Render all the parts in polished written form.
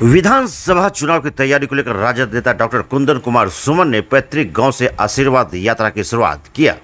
विधानसभा चुनाव की तैयारी को लेकर राजद नेता डॉक्टर कुंदन कुमार सुमन ने पैतृक गांव से आशीर्वाद यात्रा की शुरुआत किया।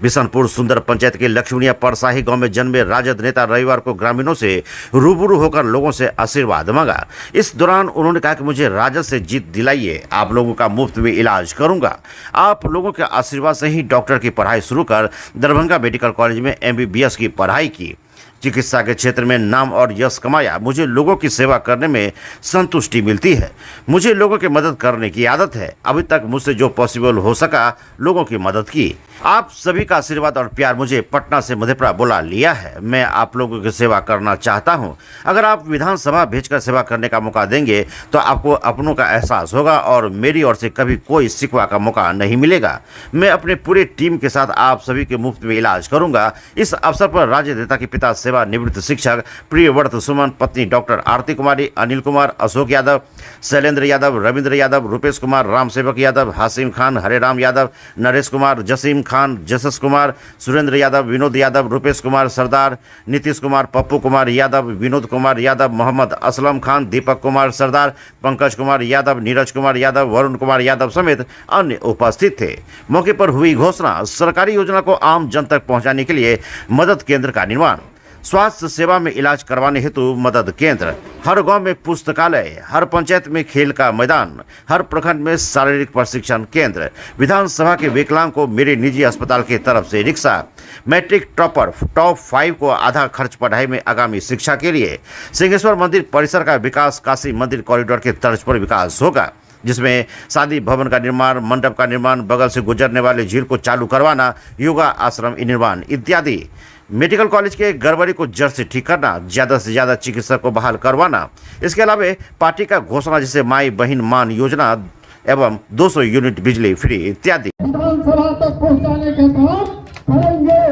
बिशनपुर सुंदर पंचायत के लक्ष्मणिया परसाही गांव में जन्मे राजद नेता रविवार को ग्रामीणों से रूबरू होकर लोगों से आशीर्वाद मांगा। इस दौरान उन्होंने कहा कि मुझे राजद से जीत दिलाइए, आप लोगों का मुफ्त में इलाज करूंगा। आप लोगों के आशीर्वाद से ही डॉक्टर की पढ़ाई शुरू कर दरभंगा मेडिकल कॉलेज में MBBS की पढ़ाई की। चिकित्सा के क्षेत्र में नाम और यश कमाया। मुझे लोगों की सेवा करने में संतुष्टि मिलती है। मुझे लोगों की मदद करने की आदत है। अभी तक मुझसे जो पॉसिबल हो सका लोगों की मदद की। आप सभी का आशीर्वाद और प्यार मुझे पटना से मधेपुरा बुला लिया है। मैं आप लोगों की सेवा करना चाहता हूं। अगर आप विधानसभा भेजकर सेवा करने का मौका देंगे तो आपको अपनों का एहसास होगा और मेरी ओर से कभी कोई शिकवा का मौका नहीं मिलेगा। मैं अपने पूरे टीम के साथ आप सभी के मुफ्त में इलाज करूंगा। इस अवसर पर राज्य नेता के पिता सेवानिवृत्त शिक्षक प्रियव्रत सुमन, पत्नी डॉक्टर आरती कुमारी, अनिल कुमार, अशोक यादव, शैलेंद्र यादव, रविंद्र यादव, रूपेश कुमार, राम सेवक यादव, हासिम खान, हरेराम यादव, नरेश कुमार, जसीम खान, जसस कुमार, सुरेंद्र यादव, विनोद यादव, रूपेश कुमार सरदार, नीतीश कुमार, पप्पू कुमार यादव, विनोद कुमार यादव, मोहम्मद असलम खान, दीपक कुमार सरदार, पंकज कुमार यादव, नीरज कुमार यादव, वरुण कुमार यादव समेत अन्य उपस्थित थे। मौके पर हुई घोषणा, सरकारी योजना को आम जन तक पहुंचाने के लिए मदद केंद्र का निर्माण, स्वास्थ्य सेवा में इलाज करवाने हेतु मदद केंद्र, हर गांव में पुस्तकालय, हर पंचायत में खेल का मैदान, हर प्रखंड में शारीरिक प्रशिक्षण केंद्र, विधानसभा के विकलांग को मेरे निजी अस्पताल की तरफ से रिक्शा, मैट्रिक टॉपर टॉप 5 को आधा खर्च पढ़ाई में आगामी शिक्षा के लिए, सिंहेश्वर मंदिर परिसर का विकास, काशी मंदिर कॉरिडोर के तर्ज पर विकास होगा, जिसमें शादी भवन का निर्माण, मंडप का निर्माण, बगल से गुजरने वाले झील को चालू करवाना, योगा आश्रम निर्माण इत्यादि। मेडिकल कॉलेज के गड़बड़ी को जड़ से ठीक करना, ज़्यादा से ज़्यादा चिकित्सक को बहाल करवाना। इसके अलावा पार्टी का घोषणा जैसे माई बहन मान योजना एवं 200 यूनिट बिजली फ्री इत्यादि विधानसभा तक पहुंचाने का काम करेंगे।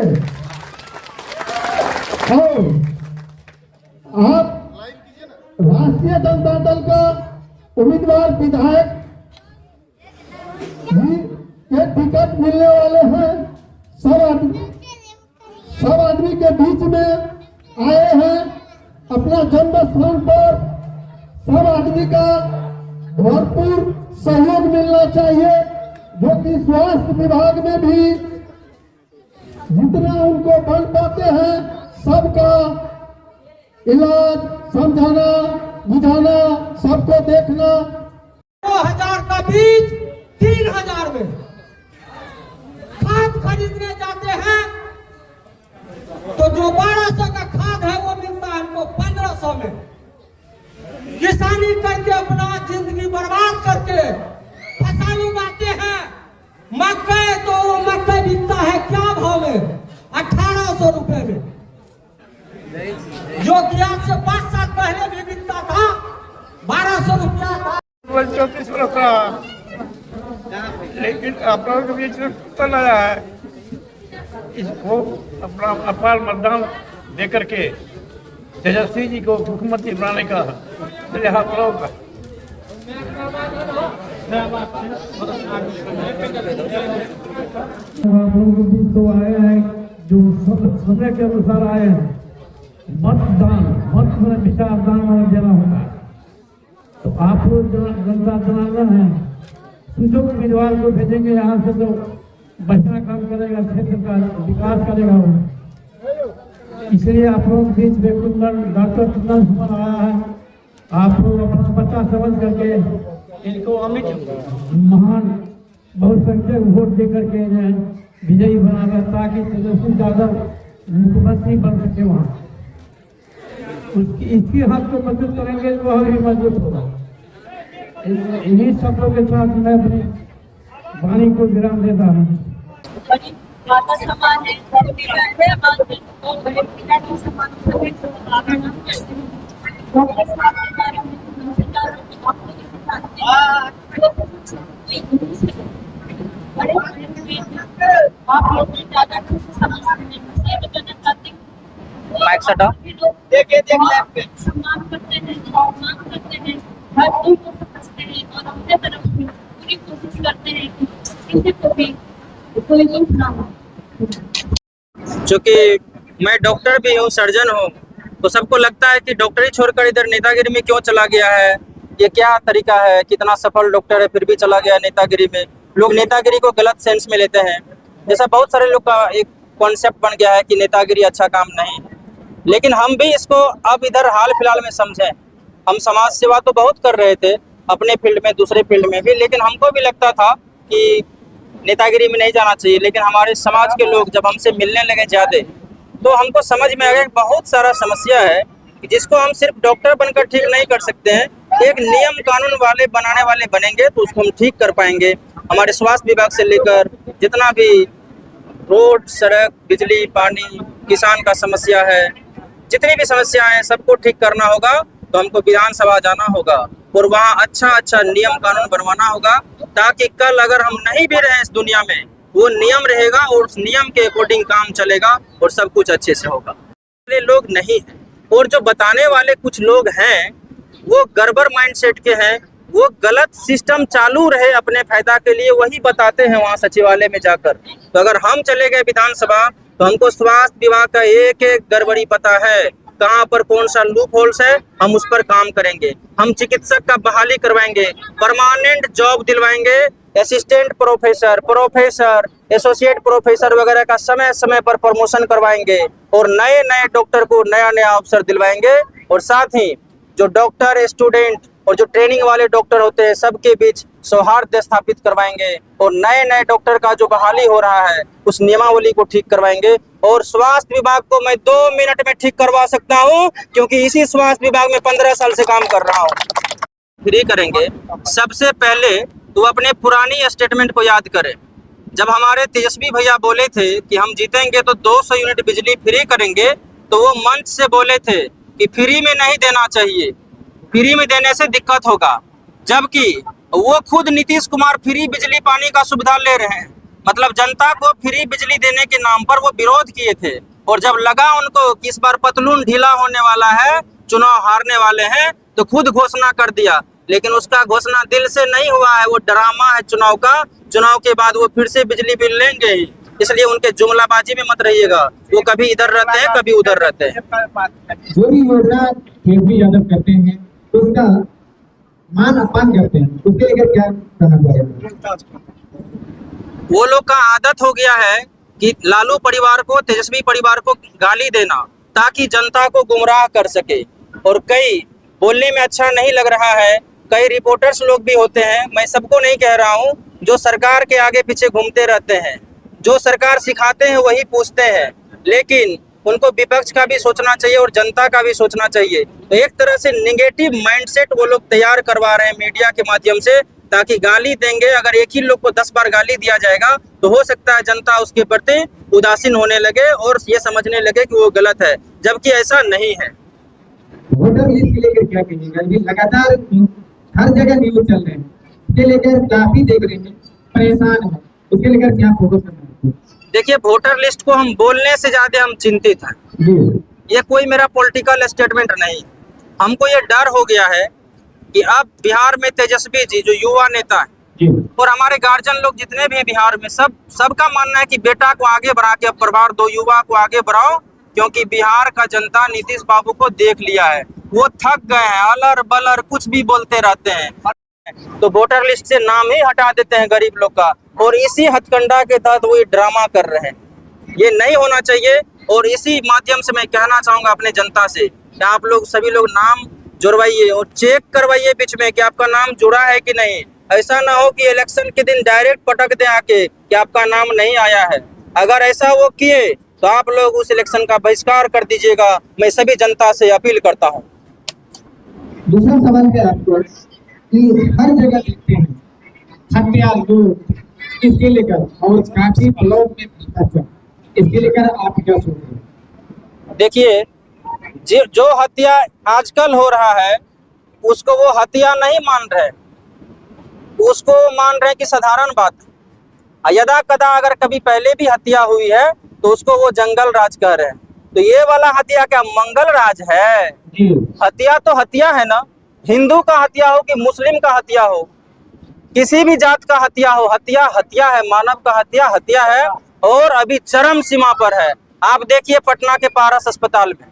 आप राष्ट्रीय जनता दल का उम्मीदवार विधायक के टिकट मिलने वाले हैं। सब आदमी के बीच में आए हैं। अपना जन्म स्थान पर सब आदमी का भरपूर सहयोग मिलना चाहिए, जो कि स्वास्थ्य विभाग में भी जितना उनको बल पाते हैं सबका इलाज समझाना, बुझाना, सबको देखना। 2000 का बीज 3000 में, खाद खरीदने जाते हैं तो जो 1200 का खाद है वो मिलता है हमको 1500 में। किसानी करके अपना जिंदगी बर्बाद करके फसल उगाते हैं। मकई तो मकई बिकता है क्या भाव में? 1800 रुपए में, जो कि आज से 5 साल पहले भी बिकता था 1200 रुपया था। 34 वर्ष का, लेकिन आप लोगों के बीच में तो लाया है। इसको अपना अपार मतदान देकर के तेजस्वी जी को मुख्यमंत्री बनाने का आप लोग का तो आए हैं जो समय के अनुसार आए हैं। मत में विचारदान देना होगा, तो आप लोग जनता जनार्दन है, सुजोग उम्मीदवार को भेजेंगे यहाँ से तो बढ़िया काम करेगा, क्षेत्र का विकास करेगा वो। इसलिए आप लोग बीच में डॉक्टर कुंदन सुमन आया है। आप लोग अपना बच्चा समझ करके इनको अमित महान बहुसंख्यक वोट दे करके विजयी बनाकर, ताकि तेजस्वी यादव मुख्यमंत्री बन सके। वहाँ इसकी हाथ को मजबूत करेंगे तो और भी मजबूत होगा। इन्हीं शब्दों के साथ मैं अपनी वाणी को विराम देता हूँ। माता समान है, पिता के समान सभी आप लोग ज्यादा अच्छे से समझ सकते हैं। माइक सटा सम्मान करते हैं, सम्मान करते हैं, हर कोई को समझते हैं और अपने तरफ से पूरी कोशिश करते हैं कि किसी को भी कोई दुख ना हो। चूँकि मैं डॉक्टर भी हूँ, सर्जन हूँ, तो सबको लगता है कि डॉक्टरी छोड़कर इधर नेतागिरी में क्यों चला गया है। ये क्या तरीका है, कितना सफल डॉक्टर है फिर भी चला गया नेतागिरी में। लोग नेतागिरी को गलत सेंस में लेते हैं, जैसा बहुत सारे लोग का एक कॉन्सेप्ट बन गया है कि नेतागिरी अच्छा काम नहीं है। लेकिन हम भी इसको अब इधर हाल फिलहाल में समझें। हम समाज सेवा तो बहुत कर रहे थे अपने फील्ड में, दूसरे फील्ड में भी, लेकिन हमको भी लगता था कि नेतागिरी में नहीं जाना चाहिए। लेकिन हमारे समाज के लोग जब हमसे मिलने लगे ज़्यादा, तो हमको समझ में आ गया कि बहुत सारा समस्या है कि जिसको हम सिर्फ डॉक्टर बनकर ठीक नहीं कर सकते हैं, एक नियम कानून वाले बनाने वाले बनेंगे तो उसको हम ठीक कर पाएंगे। हमारे स्वास्थ्य विभाग से लेकर जितना भी रोड, सड़क, बिजली, पानी, किसान का समस्या है, जितनी भी समस्या है सबको ठीक करना होगा। तो हमको विधानसभा जाना होगा और वहाँ अच्छा नियम कानून बनवाना होगा, ताकि कल अगर हम नहीं भी रहे इस दुनिया में, वो नियम रहेगा और उस नियम के अकॉर्डिंग काम चलेगा और सब कुछ अच्छे से होगा। ये लोग नहीं हैं, और जो बताने वाले कुछ लोग हैं वो गड़बड़ माइंडसेट के हैं। वो गलत सिस्टम चालू रहे अपने फायदा के लिए, वही बताते हैं वहाँ सचिवालय में जाकर। तो अगर हम चले गए विधानसभा तो हमको स्वास्थ्य विभाग का एक एक गड़बड़ी पता है, कहाँ पर कौन सा लूप होल्स है, हम उस पर काम करेंगे। हम चिकित्सक का बहाली करवाएंगे, परमानेंट जॉब दिलवाएंगे, असिस्टेंट प्रोफेसर, एसोसिएट प्रोफेसर वगैरह का समय समय पर प्रमोशन करवाएंगे और नए नए डॉक्टर को नया नया अवसर दिलवाएंगे। और साथ ही जो डॉक्टर, स्टूडेंट और जो ट्रेनिंग वाले डॉक्टर होते हैं सबके बीच सौहार्द स्थापित करवाएंगे और नए नए डॉक्टर का जो बहाली हो रहा है उस नियमावली को ठीक करवाएंगे। और स्वास्थ्य विभाग को मैं 2 मिनट में ठीक करवा सकता हूं, क्योंकि इसी स्वास्थ्य विभाग में 15 साल से काम कर रहा हूं। फ्री करेंगे, सबसे पहले तो अपने पुरानी स्टेटमेंट को याद करें। जब हमारे तेजस्वी भैया बोले थे कि हम जीतेंगे तो 200 यूनिट बिजली फ्री करेंगे, तो वो मंच से बोले थे कि फ्री में नहीं देना चाहिए, फ्री में देने से दिक्कत होगा। जबकि वो खुद नीतीश कुमार फ्री बिजली पानी का सुविधा ले रहे हैं, मतलब जनता को फ्री बिजली देने के नाम पर वो विरोध किए थे। और जब लगा उनको कि इस बार पतलून ढीला होने वाला है, चुनाव हारने वाले हैं, तो खुद घोषणा कर दिया। लेकिन उसका घोषणा दिल से नहीं हुआ है, वो ड्रामा है चुनाव का। चुनाव के बाद वो फिर से बिजली बिल लेंगे ही, इसलिए उनके जुमलाबाजी में मत रहिएगा। वो कभी इधर रहते हैं, कभी उधर रहते हैं। जो भी योजना केंद्रीय यादव करते हैं उसका मान अपमान करते हैं, उसके लिए क्या करना पड़ेगा? वो लोग का आदत हो गया है कि लालू परिवार को, तेजस्वी परिवार को गाली देना, ताकि जनता को गुमराह कर सके। और कई बोलने में अच्छा नहीं लग रहा है, कई रिपोर्टर्स लोग भी होते हैं, मैं सबको नहीं कह रहा हूँ, जो सरकार के आगे पीछे घूमते रहते हैं, जो सरकार सिखाते हैं वही पूछते हैं। लेकिन उनको विपक्ष का भी सोचना चाहिए और जनता का भी सोचना चाहिए। तो एक तरह से नेगेटिव माइंडसेट वो लोग तैयार करवा रहे हैं मीडिया के माध्यम से, ताकि गाली देंगे। अगर एक ही लोग को 10 बार गाली दिया जाएगा तो हो सकता है जनता उसके प्रति उदासीन होने लगे और ये समझने लगे कि वो गलत है, जबकि ऐसा नहीं है। वोटर लिस्ट के लेकर क्या कहिएगा? अभी लगातार हर जगह न्यूज चल रहे हैं, इसके लेकर काफी देख रहे हैं, परेशान है, उसके लेकर क्या फोकस करना है? देखिए, वोटर लिस्ट को हम बोलने से ज्यादा हम चिंतित हैं। ये कोई मेरा पॉलिटिकल स्टेटमेंट नहीं, हमको ये डर हो गया है कि अब बिहार में तेजस्वी जी जो युवा नेता है और हमारे गार्जियन लोग जितने भी बिहार में, सबका मानना है कि बेटा को आगे बढ़ा के अब परिवार दो, युवा को आगे बढ़ाओ, क्योंकि बिहार का जनता नीतीश बाबू को देख लिया है। वो थक गए हैं, अलर बलर कुछ भी बोलते रहते हैं, तो वोटर लिस्ट से नाम ही हटा देते हैं गरीब लोग का। और इसी हथकंडा के तहत वो ये ड्रामा कर रहे हैं, ये नहीं होना चाहिए। और इसी माध्यम से मैं कहना चाहूँगा अपने जनता से कि आप लोग सभी लोग नाम जुड़वाइए और चेक करवाइए बीच में कि आपका नाम जुड़ा है कि नहीं। ऐसा ना हो कि इलेक्शन के दिन डायरेक्ट पटक दें आके कि आपका नाम नहीं आया है। अगर ऐसा वो किए तो आप लोग उस इलेक्शन का बहिष्कार कर दीजिएगा, मैं सभी जनता से अपील करता हूँ। दूसरा सवाल है आपको कि हर जगह देखते हैं हत्या, लूट, इसके लेकर और काफी ब्लॉक में भ्रष्टाचार, इसके लेकर आप क्या सोच रहे हैं? देखिए, जो हत्या आजकल हो रहा है उसको वो हत्या नहीं मान रहे, उसको मान रहे कि साधारण बात है। यदा कदा अगर कभी पहले भी हत्या हुई है तो उसको वो जंगल राज कह रहे हैं। तो ये वाला हत्या क्या मंगल राज है? हत्या तो हत्या है ना, हिंदू का हत्या हो कि मुस्लिम का हत्या हो, किसी भी जात का हत्या हो, हत्या हत्या है, मानव का हत्या हत्या है और अभी चरम सीमा पर है। आप देखिए पटना के पारस अस्पताल में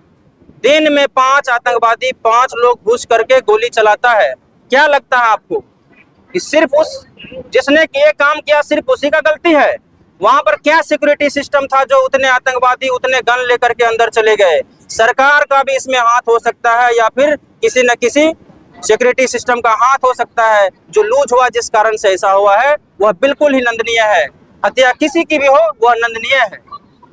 दिन में 5 आतंकवादी 5 लोग घुस करके गोली चलाता है। क्या लगता है आपको कि सिर्फ उस जिसने ये काम किया सिर्फ उसी का गलती है? वहां पर क्या सिक्योरिटी सिस्टम था जो उतने आतंकवादी उतने गन लेकर के अंदर चले गए? सरकार का भी इसमें हाथ हो सकता है या फिर किसी न किसी सिक्योरिटी सिस्टम का हाथ हो सकता है। जो लूज हुआ जिस कारण से ऐसा हुआ है वह बिल्कुल ही निंदनीय है। हत्या किसी की भी हो वह निंदनीय है।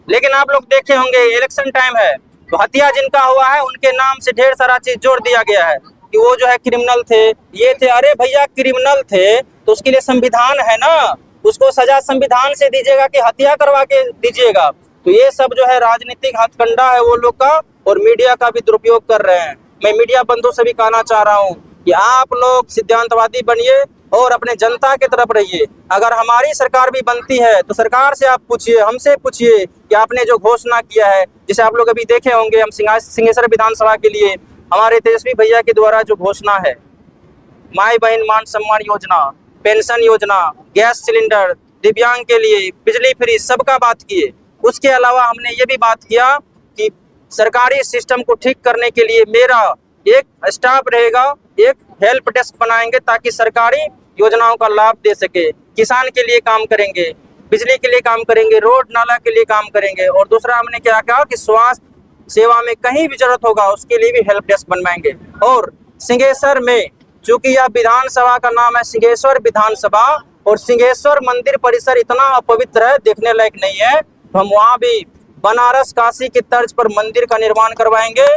लेकिन आप लोग देखे होंगे इलेक्शन टाइम है तो हत्या जिनका हुआ है उनके नाम से ढेर सारा चीज जोड़ दिया गया है कि वो जो है क्रिमिनल थे, ये थे। अरे भैया क्रिमिनल थे तो उसके लिए संविधान है ना, उसको सजा संविधान से दीजिएगा कि हत्या करवा के दीजिएगा। तो ये सब जो है राजनीतिक हथकंडा है वो लोग का, और मीडिया का भी दुरुपयोग कर रहे हैं। मैं मीडिया बंधु से भी कहना चाह रहा हूँ कि आप लोग सिद्धांतवादी बनिए और अपने जनता की तरफ रहिए। अगर हमारी सरकार भी बनती है तो सरकार से आप पूछिए, हमसे पूछिए कि आपने जो घोषणा किया है, जैसे आप लोग अभी देखे होंगे हम सिंहेश्वर विधानसभा के लिए हमारे तेजस्वी भैया के द्वारा जो घोषणा है, माई बहन मान सम्मान योजना, पेंशन योजना, गैस सिलेंडर, दिव्यांग के लिए बिजली फ्री, सबका बात किए। उसके अलावा हमने ये भी बात किया कि सरकारी सिस्टम को ठीक करने के लिए मेरा एक स्टाफ रहेगा, एक हेल्प डेस्क बनाएंगे ताकि सरकारी योजनाओं का लाभ दे सके। किसान के लिए काम करेंगे, बिजली के लिए काम करेंगे, रोड नाला के लिए काम करेंगे। और दूसरा हमने क्या कहा कि स्वास्थ्य सेवा में कहीं भी जरूरत होगा उसके लिए भी हेल्प डेस्क बनवाएंगे। और सिंहेश्वर में चूंकि यह विधानसभा का नाम है सिंहेश्वर विधानसभा, और सिंहेश्वर मंदिर परिसर इतना अपवित्र है, देखने लायक नहीं है, तो हम वहाँ भी बनारस काशी की तर्ज पर मंदिर का निर्माण करवाएंगे,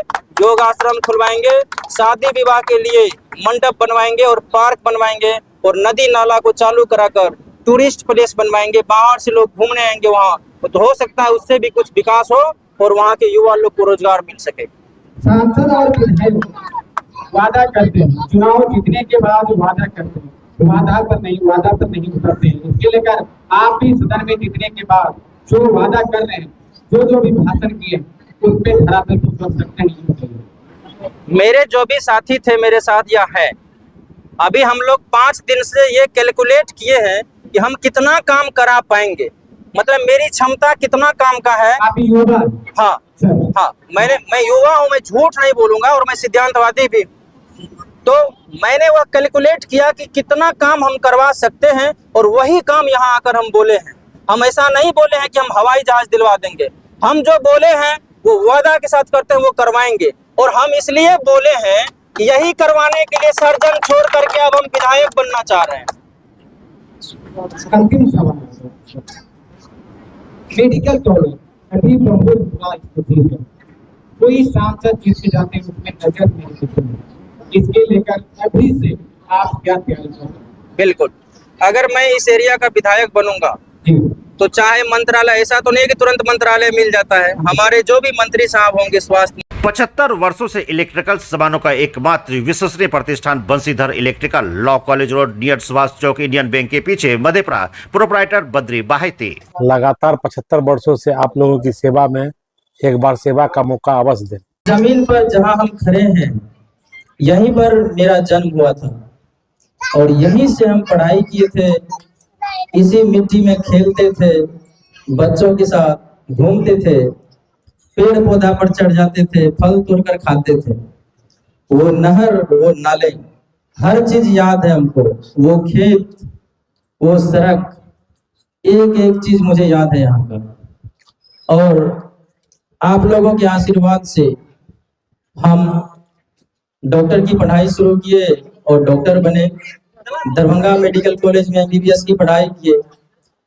योग आश्रम खुलवाएंगे, शादी विवाह के लिए मंडप बनवाएंगे और पार्क बनवाएंगे, और नदी नाला को चालू कराकर टूरिस्ट प्लेस बनवाएंगे। बाहर से लोग घूमने आएंगे वहाँ, तो हो सकता है उससे भी कुछ विकास हो और वहाँ के युवा लोग को रोजगार मिल सके। सांसद और विधायक वादा करते हैं, चुनाव जीतने के बाद वादा करते हैं, वादा पर नहीं उतरते हैं। इसके लेकर आप भी सदन में जीतने के बाद जो वादा कर रहे हैं, जो भी भाषण किए उस पे धरातल पर उतर सकते हैं। मेरे जो भी साथी थे मेरे साथ या है, अभी हम लोग 5 दिन से ये कैलकुलेट किए हैं कि हम कितना काम करा पाएंगे, मतलब मेरी क्षमता कितना काम का है। आप युवा, हाँ हाँ, मैं युवा हूँ, मैं झूठ नहीं बोलूंगा, और मैं सिद्धांतवादी भी। तो मैंने वह कैलकुलेट किया कि कितना काम हम करवा सकते हैं, और वही काम यहाँ आकर हम बोले हैं। हम ऐसा नहीं बोले हैं कि हम हवाई जहाज दिलवा देंगे, हम जो बोले हैं वो वादा के साथ करते हैं वो करवाएंगे। और हम इसलिए बोले हैं कि यही करवाने के लिए सर्जन छोड़ करके अब हम विधायक बनना चाह रहे हैं। अंतिम सवाल, मेडिकल कॉलेज अभी बहुत बुरा स्थिति है, कोई सांसद जिसके जाते हैं उसमें नजर नहीं देते हैं, इसके लेकर अभी से आप क्या तैयारी कर रहे हैं? बिल्कुल, अगर मैं इस एरिया का विधायक बनूंगा तो चाहे मंत्रालय, ऐसा तो नहीं कि तुरंत मंत्रालय मिल जाता है, हमारे जो भी मंत्री साहब होंगे स्वास्थ्य। 75 वर्षों से इलेक्ट्रिकल सामानों का एकमात्र विश्वसनीय प्रतिष्ठान Bansidhar electrical, law college road near Subhash Chowk, Indian bank के पीछे, मधेपुरा। प्रोप्राइटर बद्री बाहिती। लगातार 75 वर्षों से आप लोगों की सेवा में एक बार सेवा का मौका अवश्य दें। जमीन पर जहां हम खड़े हैं यहीं पर मेरा जन्म हुआ था, और यहीं से हम पढ़ाई किए थे, इसी मिट्टी में खेलते थे, बच्चों के साथ घूमते थे, पेड़ पौधा पर चढ़ जाते थे, फल तोड़कर खाते थे। वो नहर, वो नाले, हर चीज याद है हमको, वो खेत, वो सड़क, एक एक चीज मुझे याद है यहाँ का। और आप लोगों के आशीर्वाद से हम डॉक्टर की पढ़ाई शुरू किए और डॉक्टर बने। दरभंगा मेडिकल कॉलेज में MBBS की पढ़ाई किए,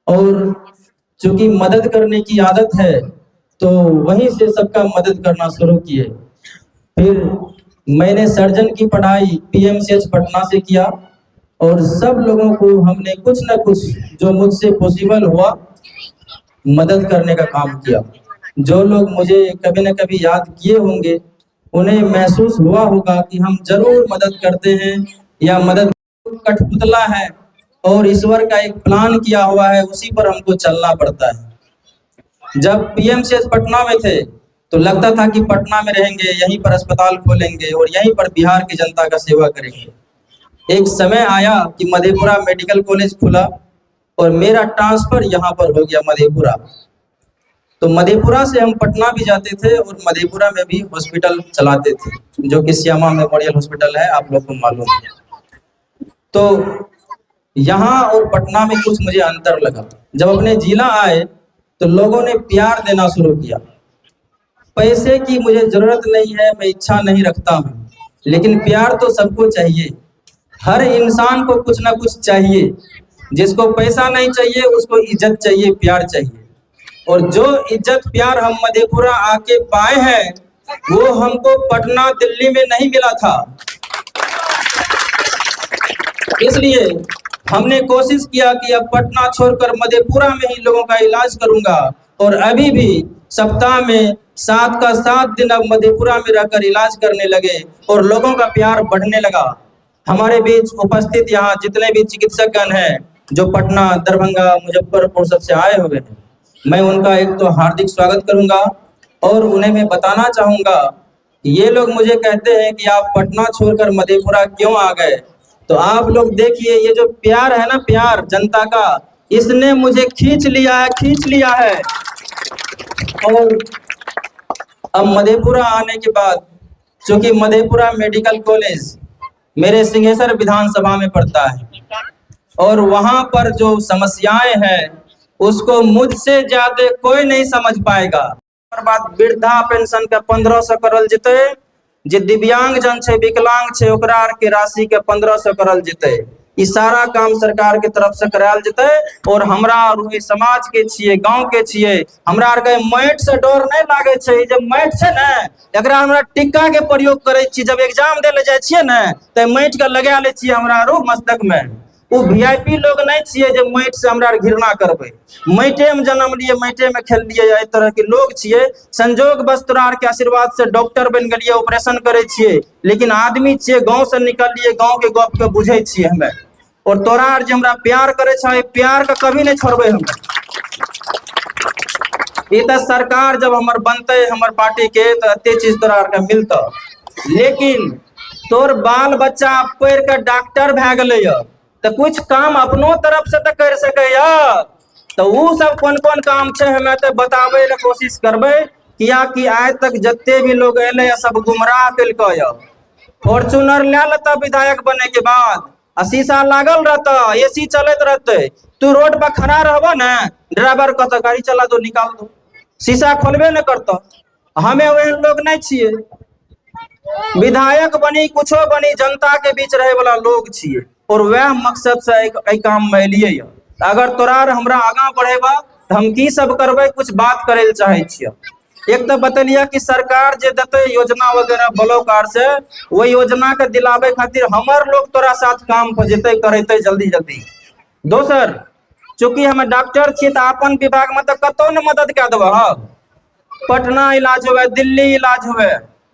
और चूंकि मदद करने की आदत है तो वहीं से सबका मदद करना शुरू किए। फिर मैंने सर्जन की पढ़ाई PMCH पटना से किया, और सब लोगों को हमने कुछ न कुछ जो मुझसे पॉसिबल हुआ मदद करने का काम किया। जो लोग मुझे कभी न कभी याद किए होंगे उन्हें महसूस हुआ होगा कि हम जरूर मदद करते हैं, या मदद कठपुतला है और ईश्वर का एक प्लान किया हुआ है, उसी पर हमको चलना पड़ता है। जब PMCH पटना में थे तो लगता था कि पटना में रहेंगे, यहीं पर अस्पताल खोलेंगे और यहीं पर बिहार की जनता का सेवा करेंगे। एक समय आया कि मधेपुरा मेडिकल कॉलेज खुला और मेरा ट्रांसफर यहाँ पर हो गया मधेपुरा। तो मधेपुरा से हम पटना भी जाते थे और मधेपुरा में भी हॉस्पिटल चलाते थे, जो कि श्यामा मेमोरियल हॉस्पिटल है, आप लोग को मालूम है। तो यहाँ और पटना में कुछ मुझे अंतर लगा। जब अपने जिला आए तो लोगों ने प्यार देना शुरू किया। पैसे की मुझे जरूरत नहीं है, मैं इच्छा नहीं रखता हूँ, लेकिन प्यार तो सबको चाहिए। हर इंसान को कुछ ना कुछ चाहिए। जिसको पैसा नहीं चाहिए उसको इज्जत चाहिए, प्यार चाहिए। और जो इज्जत प्यार हम मधेपुरा आके पाए हैं वो हमको पटना दिल्ली में नहीं मिला था। इसलिए हमने कोशिश किया कि अब पटना छोड़कर मधेपुरा में ही लोगों का इलाज करूंगा। और अभी भी सप्ताह में 7 का 7 दिन अब मधेपुरा में रहकर इलाज करने लगे और लोगों का प्यार बढ़ने लगा। हमारे बीच उपस्थित यहाँ जितने भी चिकित्सकगण हैं जो पटना, दरभंगा, मुजफ्फरपुर सबसे आए हुए हैं, मैं उनका एक तो हार्दिक स्वागत करूंगा। और उन्हें मैं बताना चाहूंगा कि ये लोग मुझे कहते हैं कि आप पटना छोड़कर मधेपुरा क्यों आ गए। तो आप लोग देखिए, ये जो प्यार है ना, प्यार जनता का, इसने मुझे खींच लिया है। और अब मधेपुरा आने के बाद, चूंकि मधेपुरा मेडिकल कॉलेज मेरे सिंहेश्वर विधानसभा में पड़ता है और वहां पर जो समस्याएं हैं उसको मुझसे ज्यादा कोई नहीं समझ पाएगा। और बात वृद्धा पेंशन का 1500 करल जेते, जे दिव्यांग जन छे, विकलांग छे, ओकरा आर के राशि के 1500 करल जेते। ई सारा काम सरकार के तरफ से करायल जेते। और हमरा और समाज के छिए, गांव के छिए, हमरा आर के माटि से डर नहीं लागे छे। जब माटि छे ना, एकरा हमरा टिक्का के प्रयोग करे छी। जब एग्जाम दे ले जाय छिए ना त माटि के लगा ले छी हमरा आरो मस्तक में। वो वीआईपी लोग नहीं छिए जे माटि से हमरा घृणा करबे। माटे में जन्म लिए, माटे में खेल लिए, एहि तरह के लोग छिए। संजोग बस तोरा आर के आशीर्वाद से डॉक्टर बन गलिए, ऑपरेशन करे छिए, लेकिन आदमी छिए, गांव से निकलिए, गांव के गप के बुझे छिए हमें। और तोरा आर जे हमरा प्यार करे छ, प्यार का कभी नहीं छोड़बे हमें। ये तो सरकार जब हमर बनते हमर पार्टी के तो अते चीज तोरा आर के मिलता। लेकिन तोर बाल बच्चा पढ़ के डॉक्टर भए गले तो कुछ काम अपनो तरफ से तो कर सके। तो वो सब कौन कौन काम छे हमें तो बतावे ले कोशिश करबे। किया कि आज तक जत्ते भी लोग एले सब गुमराह कलक। फॉर्च्यूनर ले लेता विधायक बने के बाद, शीशा लागल रहता, एसी चलत रहते, तू रोड पर खड़ा रहबो ना, ड्राइवर कहता गाड़ी चला दो, निकाल दो, शीशा खोलबे न करता। हमें वही लोग नहीं छिए। विधायक बनी, कुछो बनी, जनता के बीच रहे वाला लोग छिए। और वह मकसद से एक काम में लिए। अगर तोरा हमरा आगा बढ़ेबा तो हम की सब करबे, कुछ बात करे ले चाहे छिए। एक तो बतलिया कि सरकार जे देते योजना वगैरह ब्लॉक आर से, वो योजना के दिलावे खातिर हमर लोग तोरा साथ काम पर जेते करेते जल्दी जल्दी। दोसर, चूंकि हमें डॉक्टर छिए तो अपन विभाग में तो कतौ न मदद कर देबो। पटना इलाज हुए, दिल्ली इलाज हुए,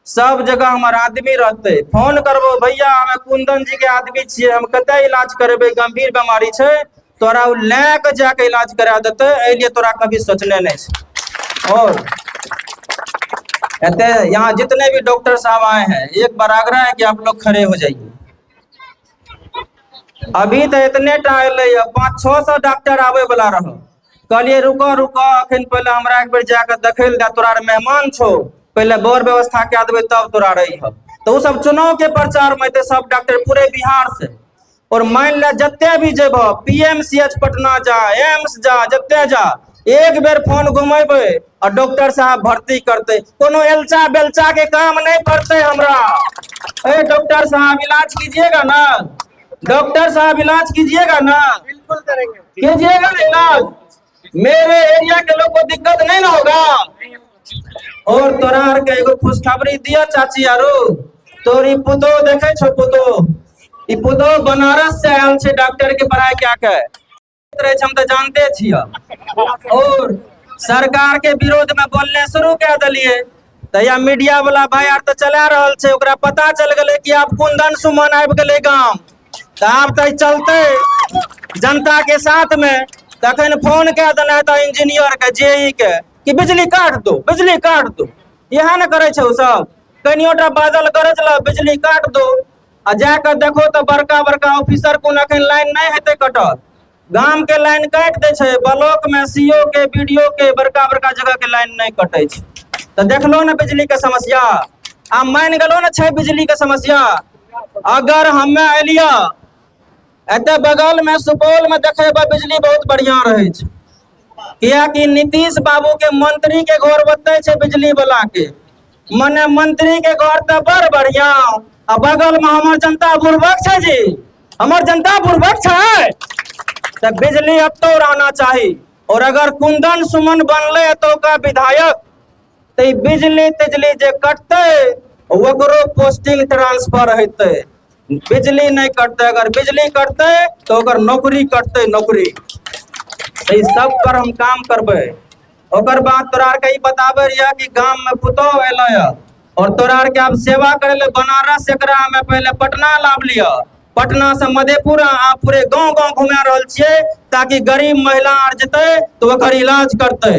सब जगह हमार आदमी रहते। फोन करबो, भैया हमें कुंदन जी के आदमी छिए, हम कते इलाज करेबे, गंभीर बीमारी छे, तोरा लेके जाके इलाज करा देते। एलिए तोरा कभी सोचने नहीं छे। और यहाँ जितने भी डॉक्टर साहब आए हैं, एक बार आग्रह है कि आप लोग खड़े हो जाइए। अभी तो इतने टाइम 500-600 डॉक्टर आवे वाला रहो। कहलिए रुको अखन पहले हमरा एक बेर जाकर देखे ले, तोरा मेहमान छो, पहले बर व्यवस्था क्या देवे तब तोरा रही हो। तो वो सब चुनाव के प्रचार में थे सब डॉक्टर पूरे बिहार से। और मान ले जत्ते भी जेब, पीएमसीएच पटना जा, एम्स जा, जत्ते जा, एक बेर फोन घुमेबे और डॉक्टर साहब भर्ती करते। कोनो एलचा बेलचा के काम नहीं पड़ते हमरा। डॉक्टर साहब इलाज कीजिएगा ना, डॉक्टर साहब इलाज कीजिएगा ना, बिल्कुल करेंगे, कीजिएगा ना इलाज। मेरे एरिया के लोग को दिक्कत नहीं ना होगा। और तोरा आर के एगो खुशखबरी दिया चाची आरो, तोरी पुतो देखे छो, पुतो ई पुतो बनारस से आयल छे डॉक्टर के पढ़ाई क्या के हम तो जानते छिए। और सरकार के विरोध में बोलने शुरू कर दिलिए तो या मीडिया वाला भाई आर तो चला रहल छे, ओकरा पता चल गले कि आप कुंदन सुमन आबि गले गांव, तो आप तो चलते जनता के साथ में। तखन फोन कह देना था इंजीनियर के, जेई के, कि बिजली काट दो, बिजली काट दो। यह न करे छो सब, कनियोटा बादल गरज ला, बिजली काट दो। आ जाकर देखो तो बड़का बड़का ऑफिसर को अखन लाइन नहीं हेते कटल, गांव के लाइन काट दे छे, ब्लॉक में सीओ के, बीडीओ के, बड़का बड़का जगह के लाइन नहीं कटे छे। तो देखलो ना बिजली के समस्या, आ मान गलो ना छे बिजली के समस्या। अगर हमें एलिया एते बगल में सुपौल में देखे बिजली बहुत बढ़िया रहे छै, किया कि नीतीश बाबू के मंत्री के घर बते छै बिजली वाला के, मने मंत्री के घर तो बड़ बढ़िया, आ बगल में हमर जनता बुर्बक छै जी, हमर जनता बुर्बक छै, तो बिजली अब तो रहना चाहिए। और अगर कुंदन सुमन बनले तो का विधायक, तो बिजली तिजली जे कटते ओकरो पोस्टिंग ट्रांसफर हेते, बिजली नहीं कटते, अगर बिजली कटते तो ओकर नौकरी कटते, नौकरी। तो इस सब पर हम काम करबे। ओकर बाद तोरा आर के ई बताबे रिया कि गांव में पुतौह एलै और तोरा आर के अब सेवा करे ले बनारस एकरा में पहले पटना लाभ लिया, पटना से मधेपुरा आप पूरे गांव गांव घुमा रहल छियै ताकि गरीब महिला आर जेते तो ओकर इलाज करते।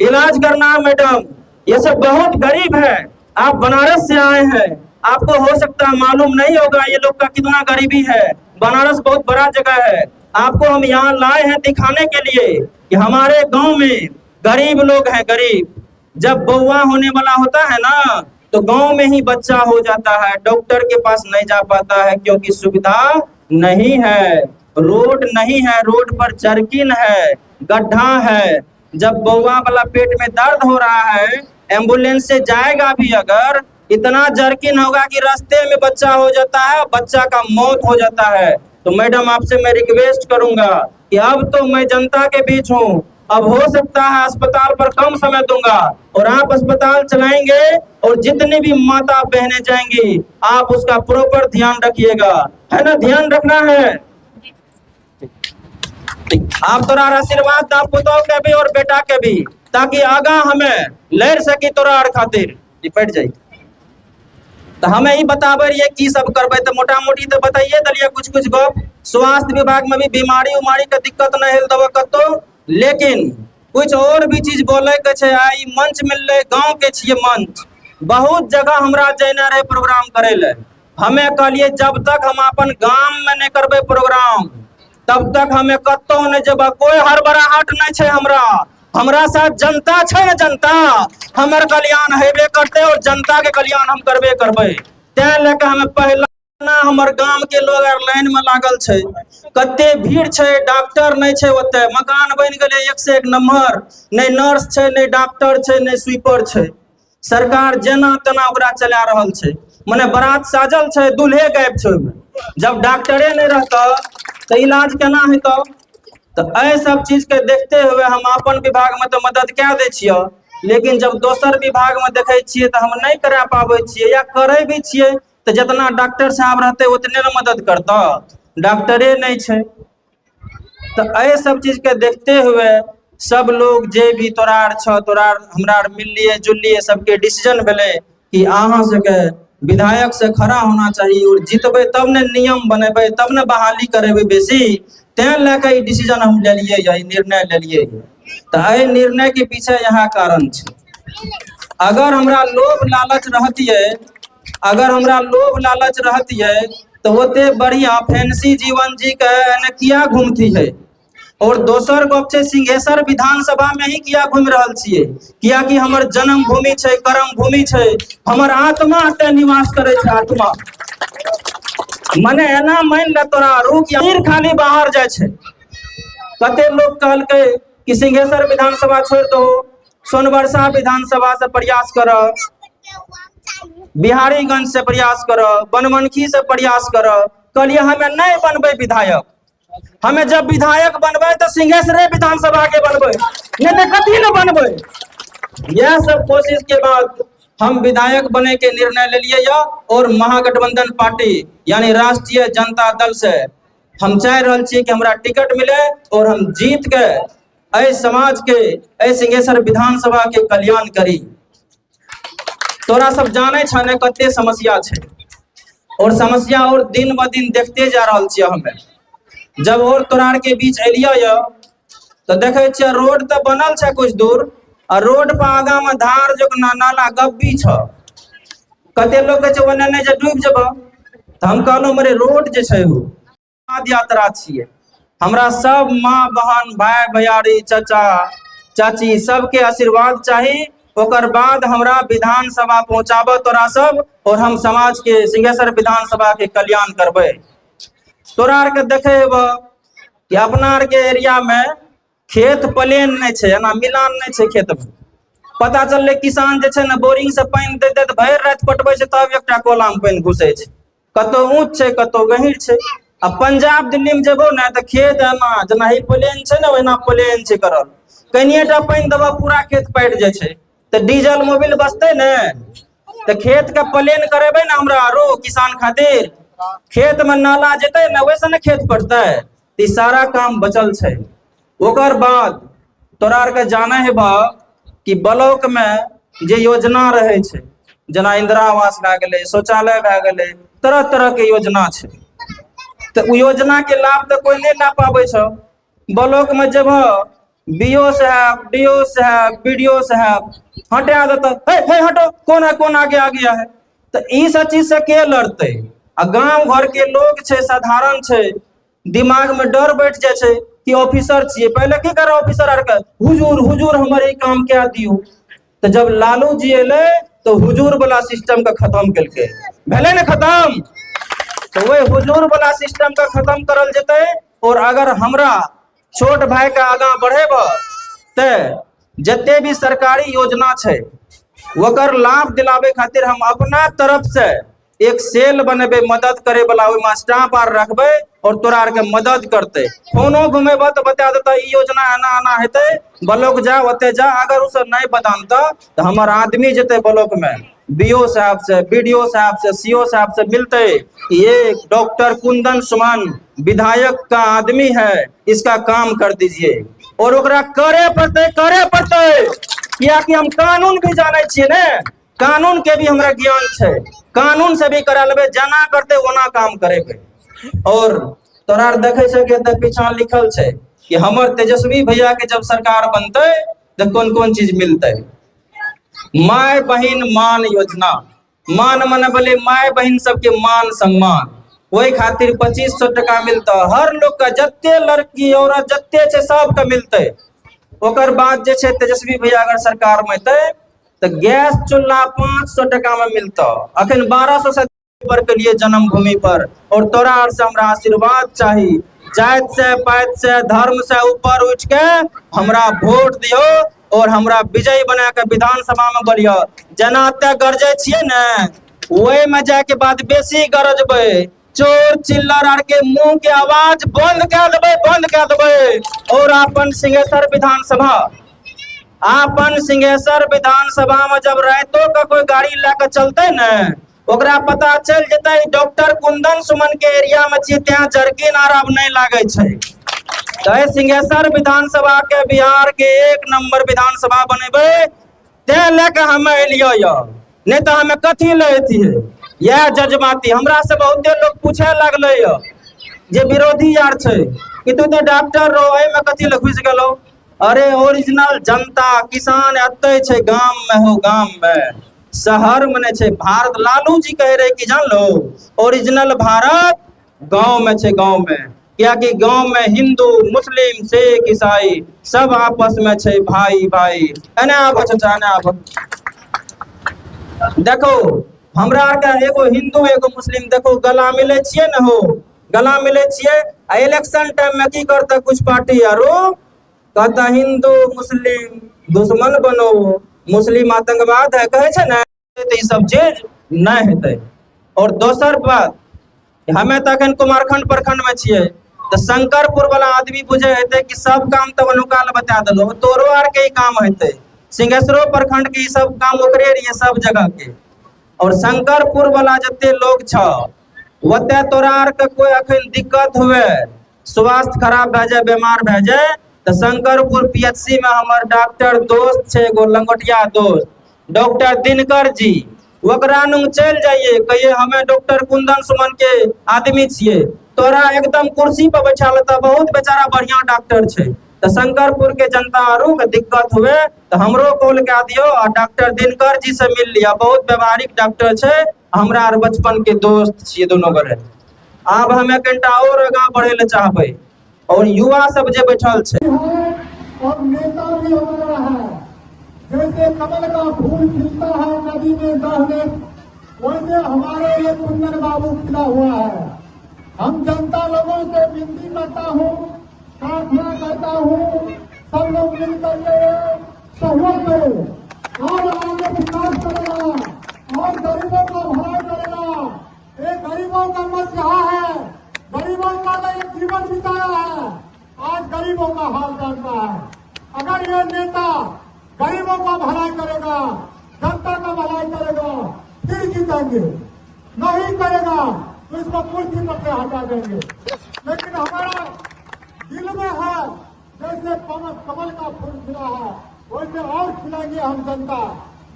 इलाज करना मैडम, ये सब बहुत गरीब है, आप बनारस से आए हैं, आपको हो सकता है मालूम नहीं होगा ये लोग का कितना गरीबी है। बनारस बहुत बड़ा जगह है, आपको हम यहाँ लाए हैं दिखाने के लिए कि हमारे गांव में गरीब लोग हैं, गरीब। जब बउआ होने वाला होता है ना तो गांव में ही बच्चा हो जाता है, डॉक्टर के पास नहीं जा पाता है क्योंकि सुविधा नहीं है, रोड नहीं है, रोड पर जर्किन है, गड्ढा है। जब बउआ वाला पेट में दर्द हो रहा है, एम्बुलेंस से जाएगा भी अगर, इतना जर्किन होगा कि रास्ते में बच्चा हो जाता है, बच्चा का मौत हो जाता है। तो मैडम आपसे मैं रिक्वेस्ट करूंगा कि अब तो मैं जनता के बीच हूँ, अब हो सकता है अस्पताल पर कम समय दूंगा और आप अस्पताल चलाएंगे और जितनी भी माता बहनें जाएंगी आप उसका प्रॉपर ध्यान रखिएगा, है ना, ध्यान रखना है। आप तोरा आशीर्वाद आप पुतौह के भी और बेटा के भी, ताकि आगा हमें लड़ सकी तोरा आर खातिर निपट जाए। तो हमें ही बताबे ये की सब करबे, तो मोटा मोटी तो बताइए दलिए कुछ कुछ गप। स्वास्थ्य विभाग में भी बीमारी उमारी के दिक्कत नहीं हेल दबा कतो, लेकिन कुछ और भी चीज बोले के छै। आई मंच मिलले, गांव के छिए मंच, बहुत जगह हमरा जाना रहे प्रोग्राम करे ले, हमें कहलिए जब तक हम अपन गांव में नहीं करबे प्रोग्राम तब तक हमें कतो नहीं जेबा, कोई हड़बड़ाहट नहीं छै हमरा साथ जनता छै न, जनता हमर कल्याण हेबे करते और जनता के कल्याण हम करबे करबे। तै लेके हमें पहला ना हमर गांव के लोग लाइन में लागल छै, कते भीड़ छै, डॉक्टर नहीं छै ओते, मकान बन गेले एक से एक नंबर, नहीं नर्स छै, नहीं डॉक्टर छै, नहीं स्वीपर छै, सरकार जेना तेना ओकरा चला रहल छै। मने बारात साजल छै, दूल्हे गायब छै, जब डॉक्टरे नहीं रहता तो इलाज केना हेतौ। तो ऐ सब चीज के देखते हुए हम अपन विभाग में तो मदद क्या दे छियै, लेकिन जब दोसर विभाग में देखे छियै तो हम नहीं करा पाबे छियै, या करे भी छियै तो जितना डॉक्टर साहब रहते उतने न मदद करता, डॉक्टरे नहीं छै। तो ऐ सब चीज के देखते हुए सब लोग जे भी तोरा हमरा मिललिए जुललिए, सबके डिसीजन भेले कि अहाँ सबके विधायक से खड़ा होना चाहिए और जीतबे तब ने नियम बनेबे, तब ने बहाली करेबे बेसी। तैं लेके ई डिसीजन हम ले लिए, यही निर्णय ले लिए। तो एहि निर्णय के पीछे यहाँ कारण छै। अगर हमरा लोभ लालच रहतियै तो ओते बढ़िया फैंसी जीवन जी के एने किया घूमती है। और दोसर गप छै, सिंहेश्वर विधानसभा में ही किया घूम रहल छियै, किया कि हमर जन्म भूमि छै, कर्म भूमि छै, हमर आत्मा एते निवास करे छै, आत्मा। मने एना मान ले तोरा रूख या खाली बाहर जाए छै। कते लोग कहलकै कि सिंहेश्वर विधानसभा छोड़ दो, सोनबरसा विधानसभा से प्रयास कर, बिहारीगंज से प्रयास कर, बनमनखी से प्रयास कर। कहलिए हमें नहीं बनबे विधायक, हमें जब विधायक बनबे तो सिंहेश्वर विधानसभा के बनबे, नहीं कथी न बनबे। यह सब कोशिश के बाद हम विधायक बने के निर्णय ले लिए और महागठबंधन पार्टी यानी राष्ट्रीय जनता दल से हम चाह रहल छी कि हमरा टिकट मिले और हम जीत के ऐ समाज के, ऐ सिंहेश्वर विधानसभा के कल्याण करी। तोरा सब जाने छ ने कते समस्या छै, और समस्या और दिन ब दिन देखते जा रहल छियै हमें। जब और तोरा के बीच एलिया तो देखे छियै रोड तो बनल छै कुछ दूर, और रोड पर आगा में धार जो नाला गब्बी छ, कते लोग कहे छै ओने नहीं जे डूब जेबो। तो हम कहलहुं मरे रोड जे छै वो पाद यात्रा छियै, हमरा सब माँ बहन भाई भैयारी चाचा चाची सबके आशीर्वाद चाही, ओकर बाद हमरा विधानसभा पहुंचाबो तोरा सब, और हम समाज के सिंहेश्वर विधानसभा के कल्याण करबै। तोरा आर के देखे हेबो कि अपना आर के एरिया में खेत प्लेन नहीं छे, ना मिलान नहीं छे खेत में। पता चलले किसान जे छे ना बोरिंग से पानी दे दे भर रात पटबै छे तब एकटा कोला में पानी घुसे छे, कतो ऊंच छे कतो गहीर छे। अब पंजाब दिल्ली में जेबो ना तो खेत एना जना ही प्लेन छे ना ओना प्लेन छे करल, कनिएटा पानी देबो पूरा खेत पैट जाय छे। तो डीजल मोबिल बचते ने तो खेत का प्लेन करेबे ना हमरा आरो किसान खातिर, खेत में नाला जेते ना वैसे ना खेत पड़ते, ई सारा काम बचल छे। ओकर बाद तोरा आर के जाने है बा कि ब्लॉक में जे योजना रहे छे जना इंदिरा आवास भए गेले, शौचालय भए गेले, तरह तरह के योजना छे। तो उ योजना के लाभ तो कोई नहीं ला पावे छो। ब्लॉक में जब बीओ साहब, डीओ साहब, बीडीओ साहब हटा देता, हे हटो कौन आगे आ गया है। तो ई सब चीज से के लड़ते? आ गांव घर के लोग छे साधारण छे, दिमाग में डर बैठ जाए छे कि ऑफिसर छिए। पहले की करे ऑफिसर आर के हुजूर हमारे काम क्या दियो। तो जब लालू जी एले तो हुजूर वाला सिस्टम का खत्म करके भले न खत्म, तो वही हुजूर वाला सिस्टम का खत्म करल जते। और अगर हमरा छोट भाई का आगा बढ़ेब ते जते भी सरकारी योजना छे वकर लाभ दिलावे खातिर हम अपना तरफ से एक सेल बनेबे, मदद करे वाला ओइमा स्टाफ आर रखबे और तोरा आर के मदद करते। फोनो घुमेबा तो बता देता ई योजना आना हेते, ब्लॉक जा ओते जा। अगर उसे नहीं बतानता तो हमार आदमी जते ब्लॉक में बीओ साहब से, बीडीओ साहब से, सीओ साहब से मिलते, ये डॉक्टर कुंदन सुमन विधायक का आदमी है, इसका काम कर दीजिए। और ओकरा करे पड़ते किया कि हम कानून भी जाने छिए ने, कानून के भी हमरा ज्ञान छे, कानून से भी करा लेबे, जना करते ओना काम करेबे। और तोरा देखे छे के पीछा लिखल छे कि हमर तेजस्वी भैया के जब सरकार बनते तो कौन कौन चीज मिलते। माय बहन मान योजना, मान मने बोले माय बहन सबके मान सम्मान, वही खातिर 2500 टका मिलता हर लोग का, जत्ते लड़की औरत जत्ते छे सबके मिलते। ओकर बाद जे छे तेजस्वी भैया अगर सरकार में थे तो गैस चूल्हा 500 टका में मिलता, अखन 1200 से पर के लिए जन्मभूमि पर। और तोरा और से हमरा आशीर्वाद चाहिए, जात से पात से धर्म से ऊपर उठ के हमरा वोट दियो और हमरा विजयी बना के विधानसभा में बढ़िया। जना ते गरजे छिए ने ओए में जाके बाद बेसी गरजबे, चोर चिल्लर आर के मुंह के आवाज बंद कर देबे। और अपन सिंहेश्वर विधानसभा में जब रातों का कोई गाड़ी लेकर चलते न ओकरा पता चल जते डॉक्टर कुंदन सुमन के एरिया में छिए, ત્યાં जर्किन आर अब नहीं लागे छे। तो सिंहेश्वर विधानसभा के बिहार के 1 नंबर विधानसभा बनेबे, ते लेके हमें एलियो यो, नहीं तो हमें कथी लेती है यह जजमाती। हमरा से बहुते लोग पूछे लगले यो जे विरोधी यार छे कि तू तो डॉक्टर रो एमे में कथी ले घुस गेलो। अरे ओरिजिनल जनता किसान अते छे गांव में, हो गांव में, शहर में छे। भारत लालू जी कह रहे कि जान लो ओरिजिनल भारत गांव में छे, गांव में। क्या कि गांव में हिंदू मुस्लिम सिख ईसाई सब आपस में छे भाई भाई। एने आब चाचा एने आब देखो हमरा आर के एगो हिंदू एगो मुस्लिम देखो गला मिले छिए न, हो गला मिले छिए। इलेक्शन टाइम में की करता कुछ पार्टी आरो कहता हिंदू मुस्लिम दुश्मन बनो, मुस्लिम आतंकवाद है कहे छे ना, तो ई सब चीज नहीं हेतै। और दोसर बात हमें तो अखन कुमारखंड प्रखंड में छिए तो शंकरपुर वाला आदमी बुझे हेते कि सब काम तो अनुकाल बता दलो, तोरो आर के ही काम हेते। सिंहेश्वरो प्रखंड के सब काम ओकरे रहिए सब जगह के। और शंकरपुर वाला जते लोग छ ओते तोरा आर के कोई अखन दिक्कत हुए, स्वास्थ्य खराब भए जाए, बीमार भए जाए तो शंकरपुर पीएचसी में हमर डॉक्टर दोस्त छे एगो लंगोटिया दोस्त डॉक्टर दिनकर जी, ओकरा नुंग चल जाइए कहिए हमें डॉक्टर कुंदन सुमन के आदमी छिए, तोरा एकदम कुर्सी पर बैठा लेता, बहुत बेचारा बढ़िया डॉक्टर छे। तो शंकरपुर के जनता आरू के दिक्कत हुए तो हमरो कॉल कर दियो और डॉक्टर दिनकर जी से मिल लिया, बहुत व्यवहारिक डॉक्टर छे, हमरा आर बचपन के दोस्त छिए दोनों गोरे। अब हमें कनिटा और आगा बढ़े ले चाहबे और युवा सब जे बैठल छे और नेता भी हमारा है। जैसे कमल का फूल खिलता है नदी में बहने, वैसे हमारे ये कुंदन बाबू खिला हुआ है। हम जनता लोगों से विनती करता हूँ, प्रार्थना करता हूँ, सब लोग मिलकर के सहयोग करो और आगे विकास करेगा और गरीबों का भलाई करेगा। ये गरीबों का मसला है, गरीबों का तो एक जीवन बिताया है, आज गरीबों का हाल जानता है। अगर ये नेता गरीबों का भलाई करेगा, जनता का भलाई करेगा, फिर जीतेंगे, नहीं करेगा तो इसको कुर्सी पर से हटा देंगे। लेकिन हमारा दिल में है, जैसे कमल का फूल खिला है वैसे और खिलाएंगे हम जनता,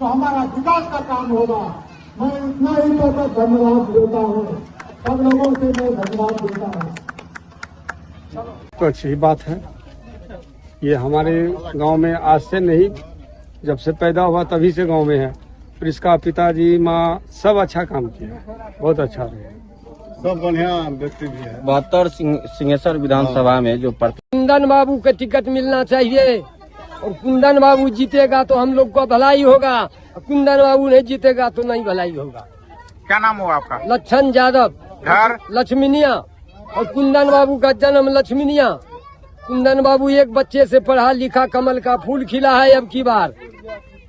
तो हमारा विकास का काम होगा। मैं इतना ही कहकर धन्यवाद देता हूँ, सब लोगों से मैं धन्यवाद देता हूँ। तो अच्छी बात है। ये हमारे गांव में आज से नहीं, जब से पैदा हुआ तभी से गांव में है। फिर इसका पिताजी माँ सब अच्छा काम किया, बहुत अच्छा रहे, सब बढ़िया व्यक्ति भी है। 72 सिंहेश्वर विधानसभा में जो कुंदन बाबू का टिकट मिलना चाहिए और कुंदन बाबू जीतेगा तो हम लोग का भलाई होगा, कुंदन बाबू नहीं जीतेगा तो नहीं भलाई होगा। क्या नाम हुआ आपका? लच्छन यादव, घर लक्ष्मीनिया, और कुंदन बाबू का जन्म लक्ष्मीनिया। कुंदन बाबू एक बच्चे से पढ़ा लिखा, कमल का फूल खिला है। अब की बार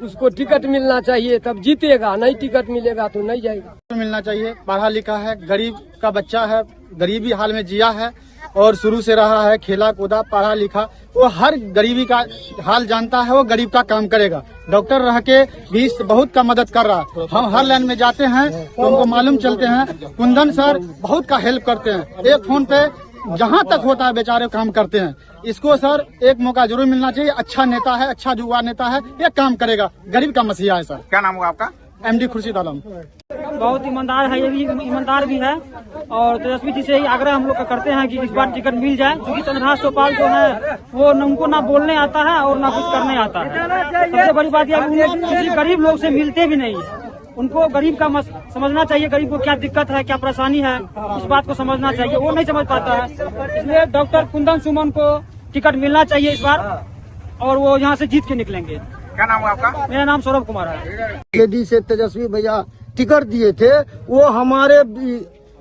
उसको टिकट मिलना चाहिए तब जीतेगा, नहीं टिकट मिलेगा तो नहीं जाएगा। मिलना चाहिए, पढ़ा लिखा है, गरीब का बच्चा है, गरीबी हाल में जिया है और शुरू से रहा है, खेला कूदा, पढ़ा लिखा, वो हर गरीबी का हाल जानता है, वो गरीब का काम करेगा। डॉक्टर रह के भी बहुत का मदद कर रहा है। हम हर लाइन में जाते हैं तो हमको मालूम चलते हैं, कुंदन सर बहुत का हेल्प करते हैं, एक फोन पे जहाँ तक होता है बेचारे काम करते हैं। इसको सर एक मौका जरूर मिलना चाहिए। अच्छा नेता है, अच्छा युवा नेता है, ये काम करेगा, गरीब का मसीहा है सर। क्या नाम हुआ आपका? MD खुर्शीद आलम। बहुत ईमानदार है, ये भी ईमानदार भी है। और तेजस्वी जी से ही आग्रह हम लोग का करते हैं कि इस बार टिकट मिल जाए, क्योंकि चंद्रहास चौपाल जो है वो उनको ना बोलने आता है और ना कुछ करने आता है। सबसे बड़ी बात यह है कि किसी गरीब लोग से मिलते भी नहीं है। उनको गरीब का समझना चाहिए, गरीब को क्या दिक्कत है, क्या परेशानी है, इस बात को समझना चाहिए। वो नहीं समझ पाता है, इसलिए डॉक्टर कुंदन सुमन को टिकट मिलना चाहिए इस बार, और वो यहाँ से जीत के निकलेंगे। क्या नाम हुआ आपका? मेरा नाम सौरभ कुमार है। केडी से तेजस्वी भैया टिकट दिए थे, वो हमारे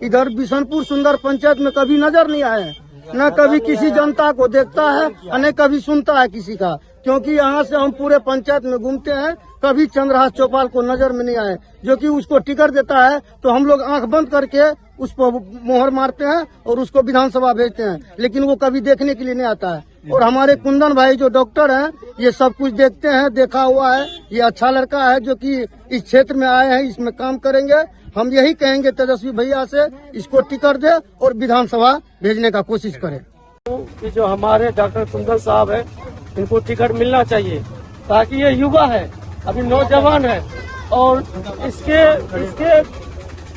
इधर बिशनपुर सुंदर पंचायत में कभी नजर नहीं आए, न कभी किसी जनता को देखता है और न कभी सुनता है किसी का। क्योंकि यहाँ से हम पूरे पंचायत में घूमते हैं, कभी चंद्रहास चौपाल को नजर में नहीं आए। जो कि उसको टिकट देता है तो हम लोग आंख बंद करके उस पर मोहर मारते हैं और उसको विधानसभा भेजते हैं, लेकिन वो कभी देखने के लिए नहीं आता है। और हमारे कुंदन भाई जो डॉक्टर हैं, ये सब कुछ देखते हैं, देखा हुआ है। ये अच्छा लड़का है जो कि इस क्षेत्र में आए हैं, इसमें काम करेंगे। हम यही कहेंगे तेजस्वी भैया से, इसको टिकट दे और विधानसभा भेजने का कोशिश करें। कि जो हमारे डॉक्टर कुंदन साहब है, इनको टिकट मिलना चाहिए, ताकि ये युवा है, अभी नौजवान है, और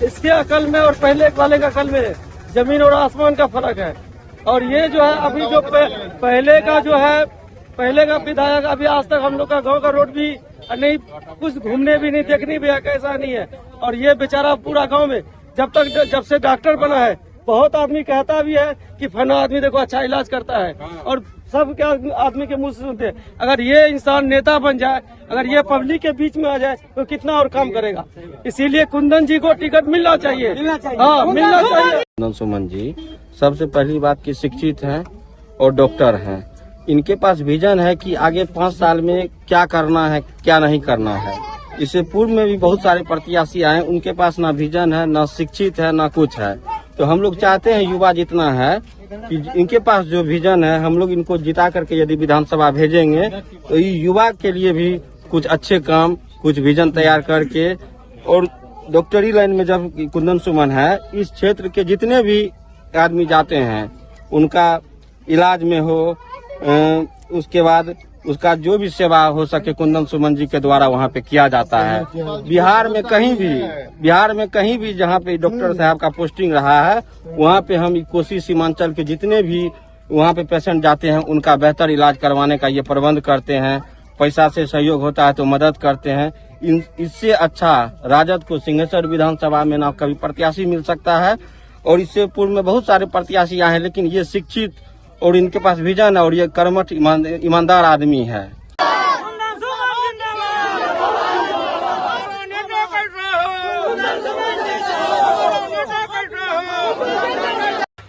इसके अकल में और पहले वाले के अकल में जमीन और आसमान का फर्क है। और ये जो है अभी जो पहले का विधायक, अभी आज तक हम लोग का गांव का रोड भी नहीं, कुछ घूमने भी नहीं, देखने भी कैसा नहीं है। और ये बेचारा पूरा गांव में जब से डॉक्टर बना है, बहुत आदमी कहता भी है कि फना आदमी देखो अच्छा इलाज करता है, और सब क्या आदमी के मुंह से सुनते हैं। अगर ये इंसान नेता बन जाए, अगर ये पब्लिक के बीच में आ जाए तो कितना और काम करेगा। इसीलिए कुंदन जी को टिकट मिलना चाहिए। हाँ, मिलना चाहिए। कुंदन सुमन जी सबसे पहली बात की शिक्षित हैं और डॉक्टर हैं। इनके पास विजन है कि आगे 5 साल में क्या करना है, क्या नहीं करना है। इससे पूर्व में भी बहुत सारे प्रत्याशी आए, उनके पास ना विजन है, ना शिक्षित है, ना कुछ है। तो हम लोग चाहते हैं युवा जितना है कि इनके पास जो विजन है, हम लोग इनको जिता करके यदि विधानसभा भेजेंगे तो युवा के लिए भी कुछ अच्छे काम, कुछ विजन तैयार करके, और डॉक्टरी लाइन में जब कुंदन सुमन है, इस क्षेत्र के जितने भी आदमी जाते हैं उनका इलाज में हो, उसके बाद उसका जो भी सेवा हो सके कुंदन सुमन जी के द्वारा वहाँ पे किया जाता है। बिहार में कहीं भी जहाँ पे डॉक्टर साहब का पोस्टिंग रहा है, वहाँ पे हम कोसी सीमांचल के जितने भी वहाँ पे पेशेंट जाते हैं उनका बेहतर इलाज करवाने का ये प्रबंध करते हैं। पैसा से सहयोग होता है तो मदद करते हैं। इससे अच्छा राजद को सिंहेश्वर विधानसभा में ना कभी प्रत्याशी मिल सकता है। और इससे पूर्व में बहुत सारे प्रत्याशी आए हैं, लेकिन ये शिक्षित और इनके पास विजन है और ये कर्मठ ईमानदार आदमी है।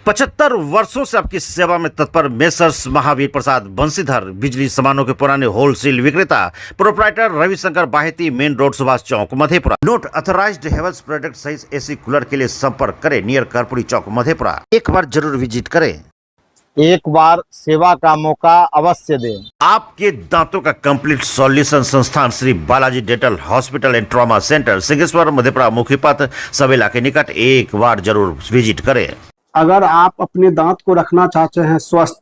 75 वर्षों से आपकी सेवा में तत्पर मेसर्स महावीर प्रसाद बंशीधर बिजली सामानों के पुराने होलसेल विक्रेता proprietor Ravishankar Baheti, main road, Subhash Chowk, Madhepura. Note authorised Havells product सहित एसी कूलर के लिए संपर्क करें नियर कर्पूरी चौक, मधेपुरा। एक बार जरूर विजिट करें, एक बार सेवा का मौका अवश्य दें। आपके दांतों का कंप्लीट सॉल्यूशन संस्थान Shri Balaji dental hospital and trauma centre, Singheshwar, Madhepura, मुख्य पथ सवेला के निकट। एक बार जरूर विजिट करें। अगर आप अपने दांत को रखना चाहते हैं स्वस्थ,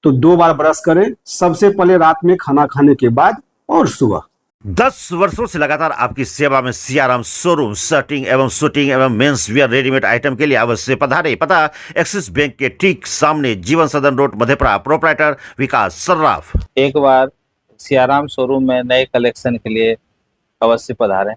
तो 2 बार ब्रश करें, सबसे पहले रात में खाना खाने के बाद और सुबह। 10 वर्षों से लगातार आपकी सेवा में सियाराम शोरूम शर्टिंग एवं शूटिंग एवं मेंस वियर रेडीमेड आइटम के लिए अवश्य पधारे। पता एक्सिस बैंक के ठीक सामने, जीवन सदन रोड, मधेपुरा। प्रोप्राइटर विकास सर्राफ। एक बार सियाराम शोरूम में नए कलेक्शन के लिए अवश्य पधारें।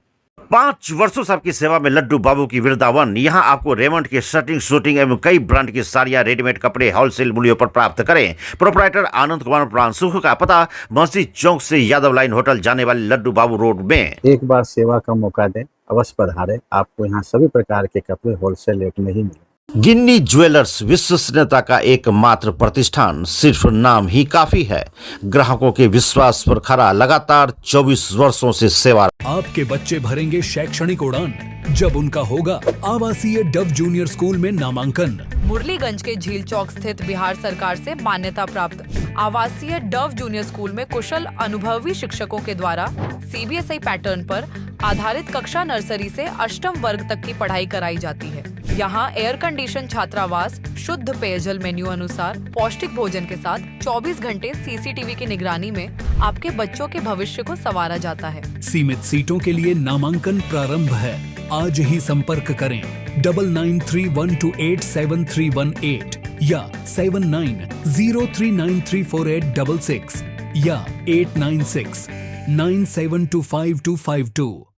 5 वर्षों से आपकी सेवा में लड्डू बाबू की वृंदावन। यहाँ आपको रेमंड के शर्टिंग शूटिंग एवं कई ब्रांड की साड़ियां रेडीमेड कपड़े होलसेल मूल्यों पर प्राप्त करें। प्रोप्राइटर आनंद कुमार प्राण सुख का पता मस्जिद चौक से यादव लाइन होटल जाने वाले लड्डू बाबू रोड में। एक बार सेवा का मौका दें, अवश्य पधारें। आपको यहाँ सभी प्रकार के कपड़े होलसेल रेट में ही मिले। गिन्नी ज्वेलर्स विश्वसनीयता का एकमात्र प्रतिष्ठान, सिर्फ नाम ही काफी है। ग्राहकों के विश्वास पर खरा, लगातार 24 वर्षों से सेवा। आपके बच्चे भरेंगे शैक्षणिक उड़ान जब उनका होगा आवासीय डव जूनियर स्कूल में नामांकन। मुरलीगंज के झील चौक स्थित बिहार सरकार से मान्यता प्राप्त आवासीय डव जूनियर स्कूल में कुशल अनुभवी शिक्षकों के द्वारा CBSI पैटर्न पर आधारित कक्षा नर्सरी से 8वीं वर्ग तक की पढ़ाई कराई जाती है। यहाँ एयर कंडीशन छात्रावास, शुद्ध पेयजल मेन्यू अनुसार पौष्टिक भोजन के साथ 24 घंटे CCTV की निगरानी में आपके बच्चों के भविष्य को संवारा जाता है। सीमित सीटों के लिए नामांकन प्रारंभ है। आज ही संपर्क करें 9931287318 या 7903934866 या 8969725252।